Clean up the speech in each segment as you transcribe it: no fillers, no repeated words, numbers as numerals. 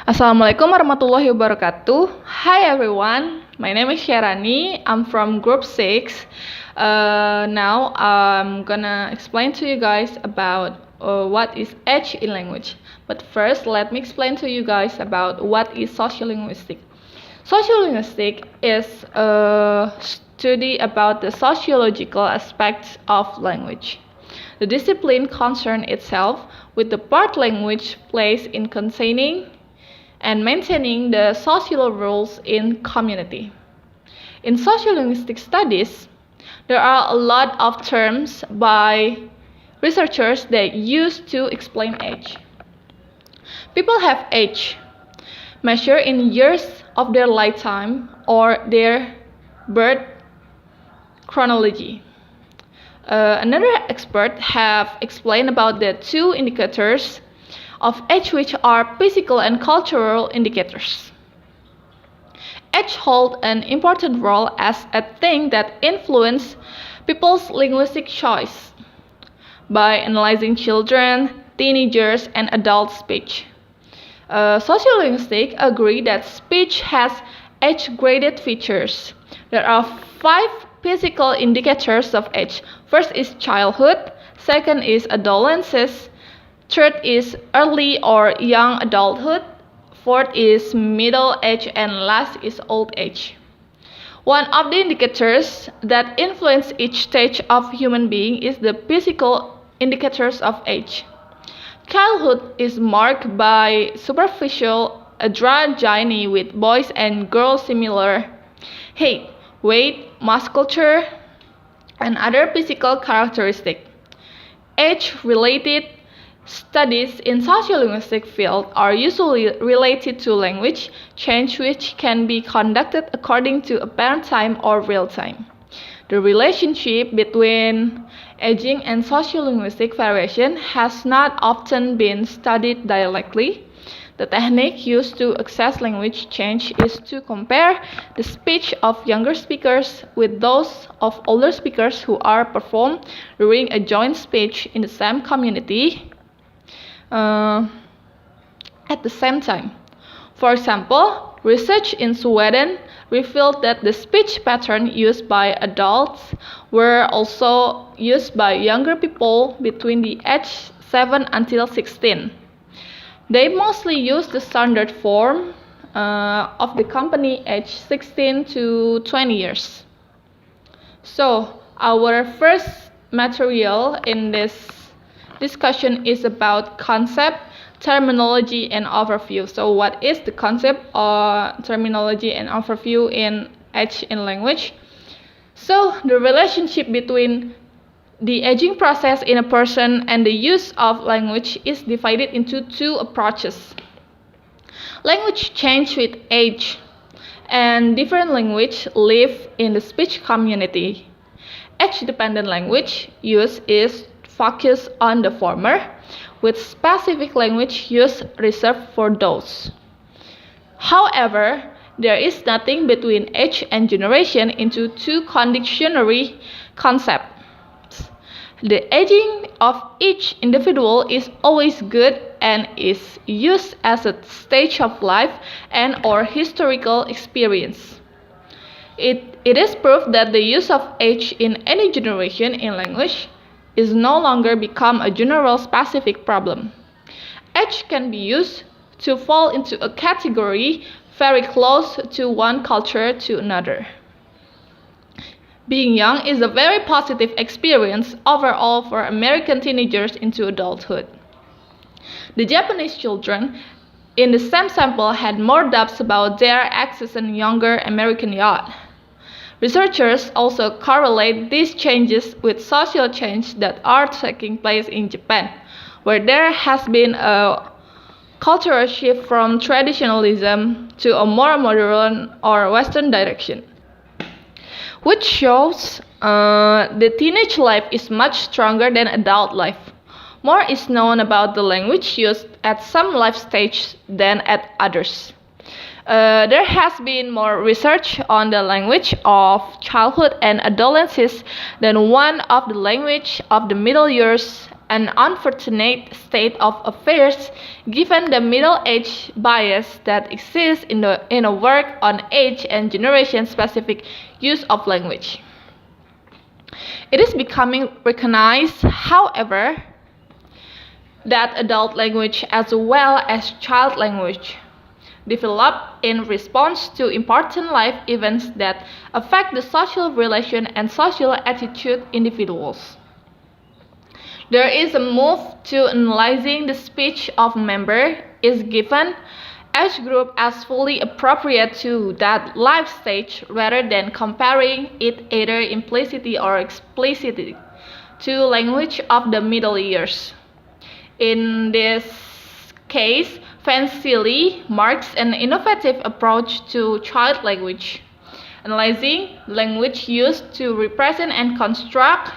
Assalamualaikum warahmatullahi wabarakatuh. Hi everyone, my name is Sharani. I'm from group 6. Now I'm gonna explain to you guys about what is age in language. But first, let me explain to you guys about what is sociolinguistics. Sociolinguistics is a study about the sociological aspects of language. The discipline concerns itself with the part language plays in containing and maintaining the social rules in community. In sociolinguistic studies, there are a lot of terms by researchers that use to explain age. People have age measured in years of their lifetime or their birth chronology. Another expert have explained about the two indicators of age, which are physical and cultural indicators. Age holds an important role as a thing that influences people's linguistic choice by analyzing children, teenagers, and adult speech. Sociolinguistics agree that speech has age-graded features. There are 5 physical indicators of age. First is childhood, second is adolescence, third is early or young adulthood, fourth is middle age, and last is old age. One of the indicators that influence each stage of human being is the physical indicators of age. Childhood is marked by superficial androgyny with boys and girls similar height, weight, musculature, and other physical characteristics. Age-related studies in sociolinguistic field are usually related to language change, which can be conducted according to apparent time or real time. The relationship between aging and sociolinguistic variation has not often been studied directly. The technique used to assess language change is to compare the speech of younger speakers with those of older speakers who are performed during a joint speech in the same community at the same time. For example, research in Sweden revealed that the speech pattern used by adults were also used by younger people between the age 7 until 16. They mostly use the standard form of the company age 16 to 20 years. So, our first material in this discussion is about concept, terminology, and overview. So what is the concept or terminology and overview in age in language? So the relationship between the aging process in a person and the use of language is divided into 2 approaches. Language change with age, and different language live in the speech community. Age-dependent language use is focused on the former, with specific language use reserved for those. However, there is nothing between age and generation into 2 contradictory concepts. The aging of each individual is always good and is used as a stage of life and or historical experience. It is proof that the use of age in any generation in language is no longer become a general specific problem. Age can be used to fall into a category very close to one culture to another. Being young is a very positive experience overall for American teenagers into adulthood. The Japanese children in the same sample had more doubts about their access than younger American youth. Researchers also correlate these changes with social change that are taking place in Japan, where there has been a cultural shift from traditionalism to a more modern or Western direction, which shows the teenage life is much stronger than adult life. More is known about the language used at some life stages than at others. There has been more research on the language of childhood and adolescence than one of the language of the middle years an unfortunate state of affairs given the middle-age bias that exists in a work on age and generation-specific use of language. It is becoming recognized, however, that adult language as well as child language develop in response to important life events that affect the social relation and social attitude individuals. There is a move to analyzing the speech of a member is given age group as fully appropriate to that life stage rather than comparing it either implicitly or explicitly to language of the middle years. In this case, Fancilli marks an innovative approach to child language, analyzing language used to represent and construct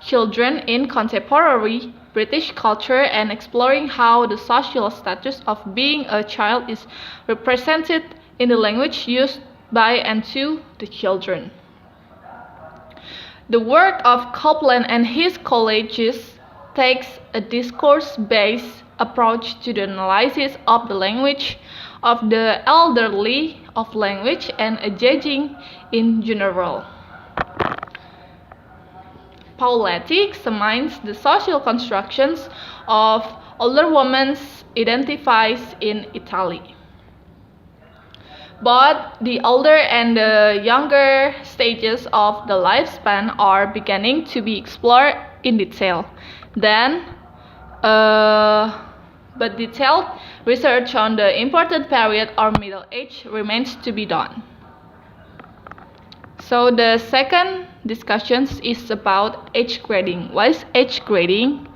children in contemporary British culture and exploring how the social status of being a child is represented in the language used by and to the children. The work of Copeland and his colleagues takes a discourse-based approach to the analysis of the language of the elderly, of language and aging in general. Pauletti examines the social constructions of older women's identities in Italy. Both the older and the younger stages of the lifespan are beginning to be explored in detail. But detailed research on the important period or middle age remains to be done. So the second discussion is about age grading. What is age grading?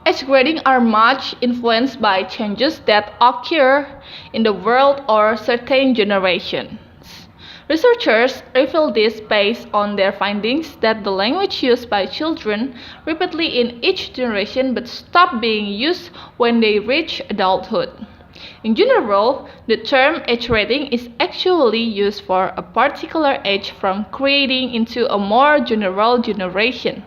Age grading are much influenced by changes that occur in the world or certain generations. Researchers reveal this based on their findings that the language used by children repeatedly in each generation but stop being used when they reach adulthood. In general, the term age rating is actually used for a particular age from creating into a more general generation.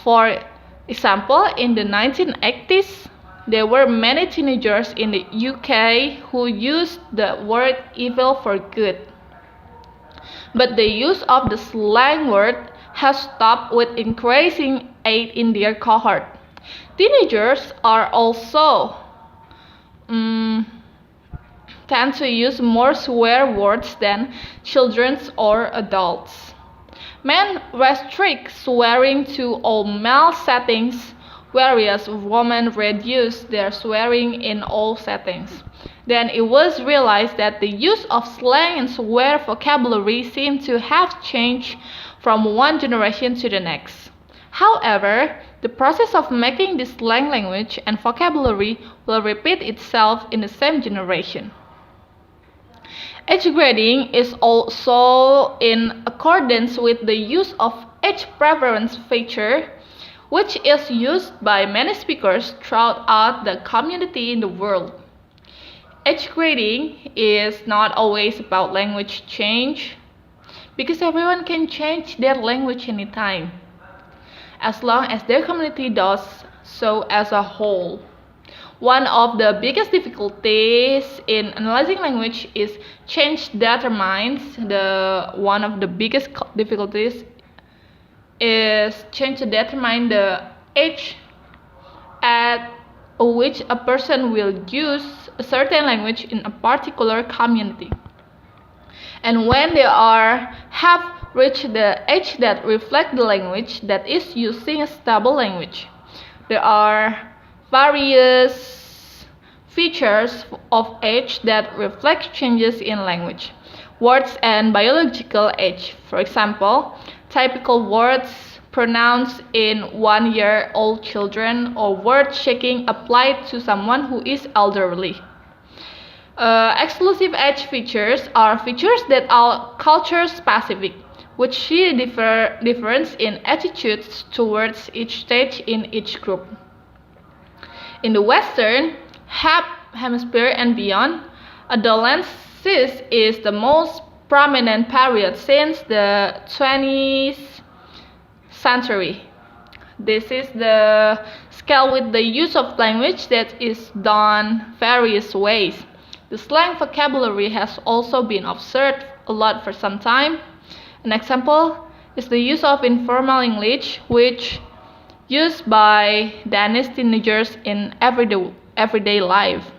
For example, in the 1980s, there were many teenagers in the UK who used the word evil for good. But the use of the slang word has stopped with increasing age in their cohort. Teenagers are also tend to use more swear words than children or adults. Men restrict swearing to all male settings, whereas women reduce their swearing in all settings. Then it was realized that the use of slang and swear vocabulary seemed to have changed from one generation to the next. However, the process of making this slang language and vocabulary will repeat itself in the same generation. Age grading is also in accordance with the use of age preference feature, which is used by many speakers throughout the community in the world. Age grading is not always about language change, because everyone can change their language anytime, as long as their community does so as a whole. One of the biggest difficulties in analyzing language is change determines. One of the biggest difficulties is change to determine the age at which a person will use a certain language in a particular community. And when they have reached the age that reflects the language that is using a stable language, there are various features of age that reflect changes in language, words, and biological age. For example, typical words pronounced in 1-year-old children or word shaking applied to someone who is elderly. Exclusive age features are features that are culture specific, which see difference in attitudes towards each stage in each group. In the Western Hemisphere and beyond, adolescence is the most prominent period since the 20th century. This is the scale with the use of language that is done various ways. The slang vocabulary has also been observed a lot for some time. An example is the use of informal English, which used by Danish teenagers in everyday life,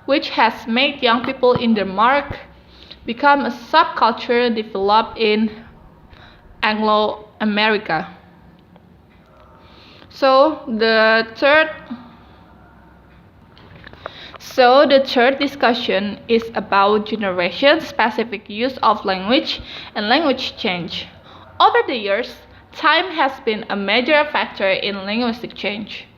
which has made young people in Denmark become a subculture developed in Anglo-America. So the third discussion is about generation-specific use of language and language change. Over the years, time has been a major factor in linguistic change.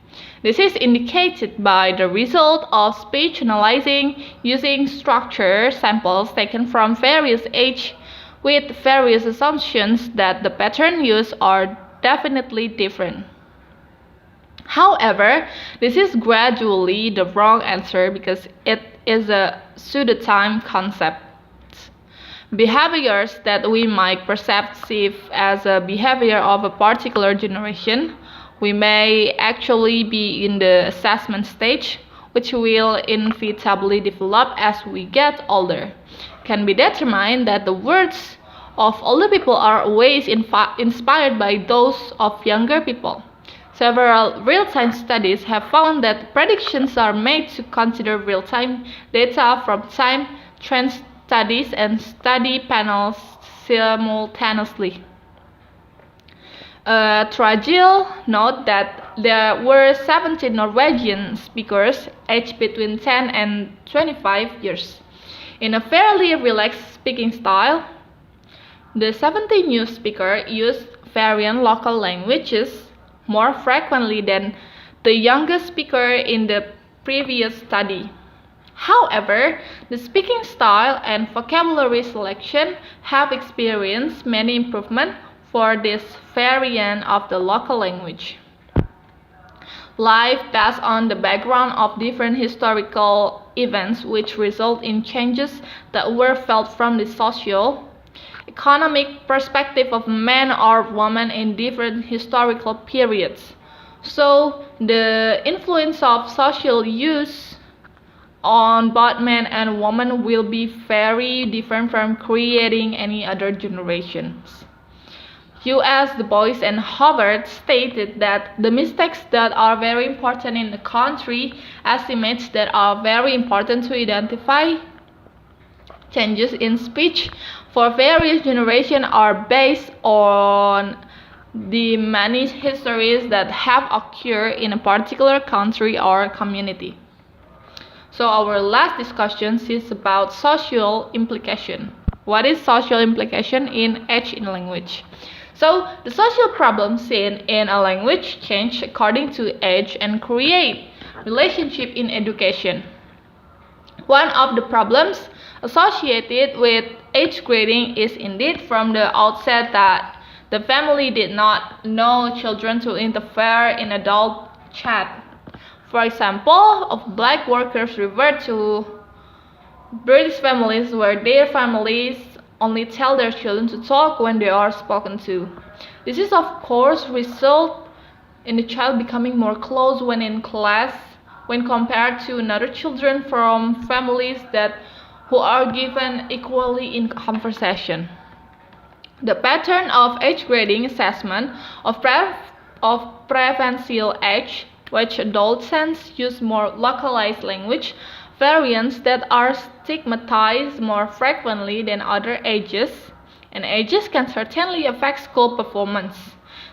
This is indicated by the result of speech analyzing using structure samples taken from various ages with various assumptions that the pattern used are definitely different. However, this is gradually the wrong answer because it is a pseudo-time concept. Behaviors that we might perceive as a behavior of a particular generation, we may actually be in the assessment stage, which will inevitably develop as we get older. Can be determined that the words of older people are always inspired by those of younger people. Several real-time studies have found that predictions are made to consider real-time data from time trend studies and study panels simultaneously. Tragil note that there were 17 Norwegian speakers aged between 10 and 25 years. In a fairly relaxed speaking style, the 17 new speakers used variant local languages more frequently than the youngest speaker in the previous study. However, the speaking style and vocabulary selection have experienced many improvements for this variant of the local language. Life based on the background of different historical events which result in changes that were felt from the social, economic perspective of men or women in different historical periods. So the influence of social use on both men and women will be very different from creating any other generations. U.S. Du Bois and Howard stated that the mistakes that are very important in the country estimates that are very important to identify changes in speech for various generations are based on the many histories that have occurred in a particular country or community. So our last discussion is about social implication. What is social implication in age in language? So the social problems seen in a language change according to age and create relationship in education. One of the problems associated with age grading is indeed from the outset that the family did not know children to interfere in adult chat. For example, of black workers revert to British families where their families only tell their children to talk when they are spoken to. This is of course result in the child becoming more close when in class when compared to other children from families who are given equally in conversation. The pattern of age grading assessment of preferential age, which adolescents use more localized language variants that are stigmatized more frequently than other ages, and ages can certainly affect school performance.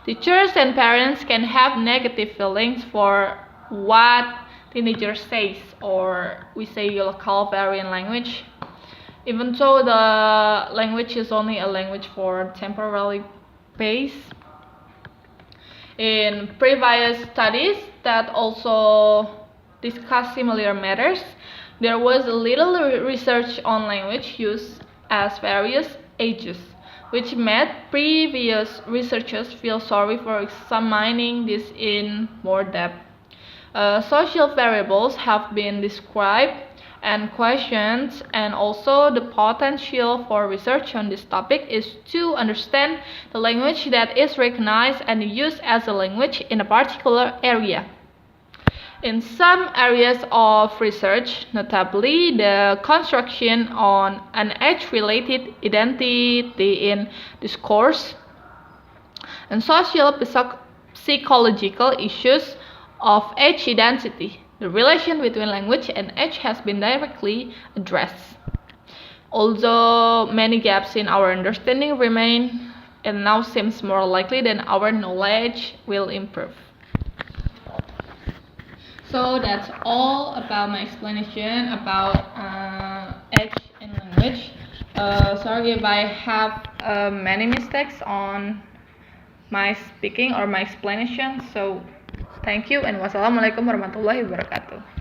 Teachers and parents can have negative feelings for what teenagers say, or we say local variant language, even though the language is only a language for temporary pace. In previous studies that also discuss similar matters, there was little research on language use at various ages, which made previous researchers feel sorry for examining this in more depth. Social variables have been described and questioned, and also the potential for research on this topic is to understand the language that is recognized and used as a language in a particular area. In some areas of research, notably the construction on an age-related identity in discourse and social psychological issues of age identity, the relation between language and age has been directly addressed. Although many gaps in our understanding remain, it now seems more likely that our knowledge will improve. So that's all about my explanation about age in language. Sorry if I have many mistakes on my speaking or my explanation. So thank you and wassalamualaikum warahmatullahi wabarakatuh.